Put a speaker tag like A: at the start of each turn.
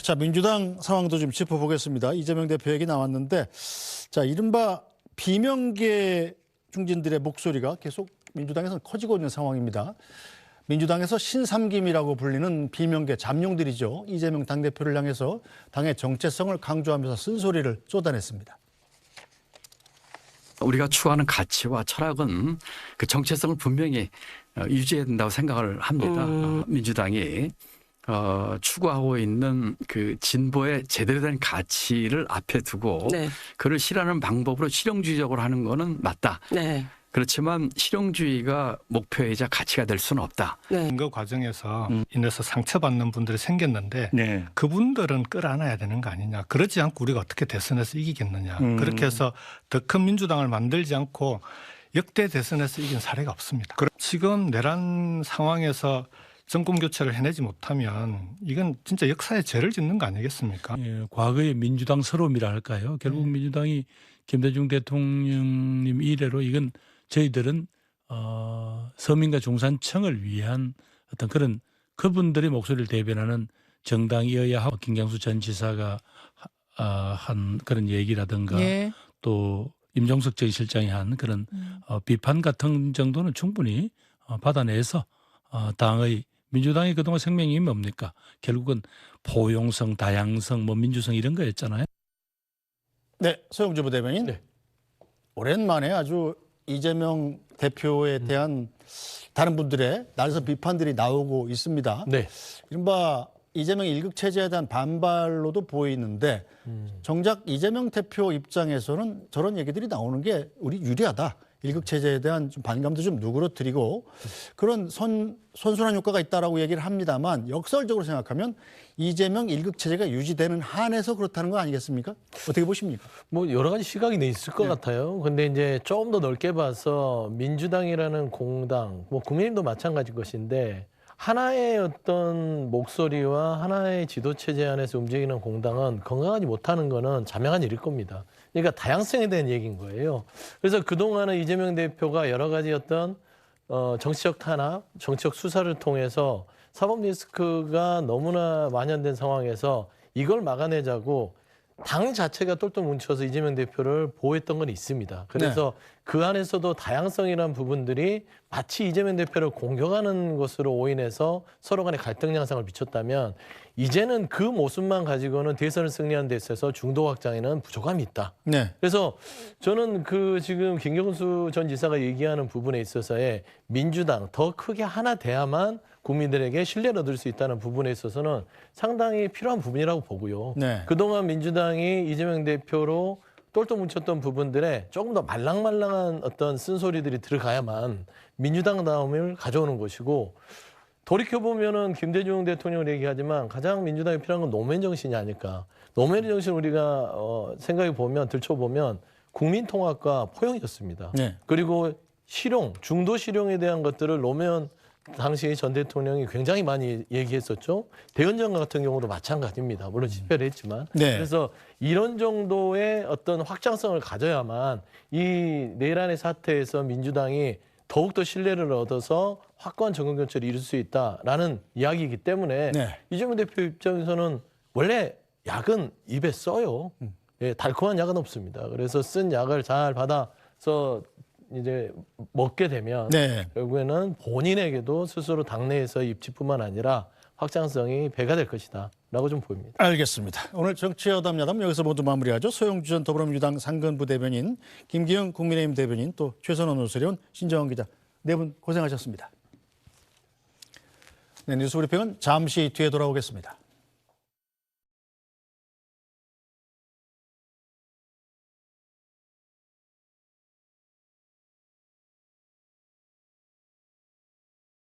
A: 자, 민주당 상황도 좀 짚어보겠습니다. 이재명 대표 얘기 나왔는데, 자, 이른바 비명계 중진들의 목소리가 계속 민주당에서는 커지고 있는 상황입니다. 민주당에서 신삼김이라고 불리는 비명계 잠룡들이죠. 이재명 당대표를 향해서 당의 정체성을 강조하면서 쓴소리를 쏟아냈습니다.
B: 우리가 추구하는 가치와 철학은 그 정체성을 분명히 유지해야 된다고 생각을 합니다. 민주당이 추구하고 있는 그 진보의 제대로 된 가치를 앞에 두고
C: 네.
B: 그를 실현하는 방법으로 실용주의적으로 하는 거는 맞다.
C: 네.
B: 그렇지만 실용주의가 목표이자 가치가 될 수는 없다.
C: 네.
D: 선거 과정에서 인해서 상처받는 분들이 생겼는데
A: 네.
D: 그분들은 끌어안아야 되는 거 아니냐. 그렇지 않고 우리가 어떻게 대선에서 이기겠느냐. 그렇게 해서 더 큰 민주당을 만들지 않고 역대 대선에서 이긴 사례가 없습니다. 지금 내란 상황에서 정권 교체를 해내지 못하면 이건 진짜 역사에 죄를 짓는 거 아니겠습니까?
E: 예, 과거의 민주당 서러움이라 할까요? 결국 민주당이 김대중 대통령님 이래로 이건 저희들은 서민과 중산층을 위한 어떤 그런 그분들의 목소리를 대변하는 정당이어야 하고 김경수 전 지사가 한 그런 얘기라든가
C: 예.
E: 또 임종석 전 실장이 한 그런 비판 같은 정도는 충분히 받아내서 당의 민주당의 그동안 생명이 뭡니까? 결국은 포용성, 다양성, 민주성 이런 거였잖아요.
A: 네, 소영주 부대변인.
B: 네.
A: 오랜만에 아주 이재명 대표에 대한 다른 분들의 날선 비판들이 나오고 있습니다.
B: 네.
A: 이른바 이재명 일극 체제에 대한 반발로도 보이는데 정작 이재명 대표 입장에서는 저런 얘기들이 나오는 게 우리 유리하다. 일극 체제에 대한 좀 반감도 좀 누그러뜨리고 그런 선순환 효과가 있다라고 얘기를 합니다만 역설적으로 생각하면 이재명 일극 체제가 유지되는 한에서 그렇다는 거 아니겠습니까? 어떻게 보십니까?
F: 뭐 여러 가지 시각이 있을 것 같아요. 근데 이제 조금 더 넓게 봐서 민주당이라는 공당, 뭐 국민의힘도 마찬가지일 것인데 하나의 어떤 목소리와 하나의 지도 체제 안에서 움직이는 공당은 건강하지 못하는 거는 자명한 일일 겁니다. 그러니까 다양성에 대한 얘기인 거예요. 그래서 그동안은 이재명 대표가 여러 가지 어떤 정치적 탄압, 정치적 수사를 통해서 사법 리스크가 너무나 만연된 상황에서 이걸 막아내자고 당 자체가 똘똘 뭉쳐서 이재명 대표를 보호했던 건 있습니다. 그래서 그 안에서도 다양성이라는 부분들이 마치 이재명 대표를 공격하는 것으로 오인해서 서로 간에 갈등 양상을 미쳤다면 이제는 그 모습만 가지고는 대선을 승리하는 데 있어서 중도 확장에는 부족함이 있다.
A: 네.
F: 그래서 저는 그 지금 김경수 전 지사가 얘기하는 부분에 있어서의 민주당 더 크게 하나 돼야만 국민들에게 신뢰를 얻을 수 있다는 부분에 있어서는 상당히 필요한 부분이라고 보고요.
A: 네.
F: 그동안 민주당이 이재명 대표로 똘똘 뭉쳤던 부분들에 조금 더 말랑말랑한 어떤 쓴소리들이 들어가야만 민주당다움을 가져오는 것이고 돌이켜보면은 김대중 대통령을 얘기하지만 가장 민주당이 필요한 건 노무현 정신이 아닐까. 노무현 정신 우리가 생각해 보면 들춰보면 국민 통합과 포용이었습니다.
A: 네.
F: 그리고 실용, 중도 실용에 대한 것들을 노무현 당시 전 대통령이 굉장히 많이 얘기했었죠. 대연정 같은 경우도 마찬가지입니다. 물론 집회를 했지만.
A: 네.
F: 그래서 이런 정도의 어떤 확장성을 가져야만 이 내란의 사태에서 민주당이 더욱더 신뢰를 얻어서 확고한 정권 교체를 이룰 수 있다라는 이야기이기 때문에
A: 네.
F: 이재명 대표 입장에서는 원래 약은 입에 써요. 예, 달콤한 약은 없습니다. 그래서 쓴 약을 잘 받아서 이제 먹게 되면
A: 네.
F: 결국에는 본인에게도 스스로 당내에서 입지뿐만 아니라 확장성이 배가 될 것이다 라고 좀 보입니다.
A: 알겠습니다. 오늘 정치여담야담 여기서 모두 마무리하죠. 소영주 전 더불어민주당 상근부 대변인, 김기영 국민의힘 대변인, 또 최선원 노수련, 신정원 기자 네 분 고생하셨습니다. 네, 뉴스브리핑은 잠시 뒤에 돌아오겠습니다.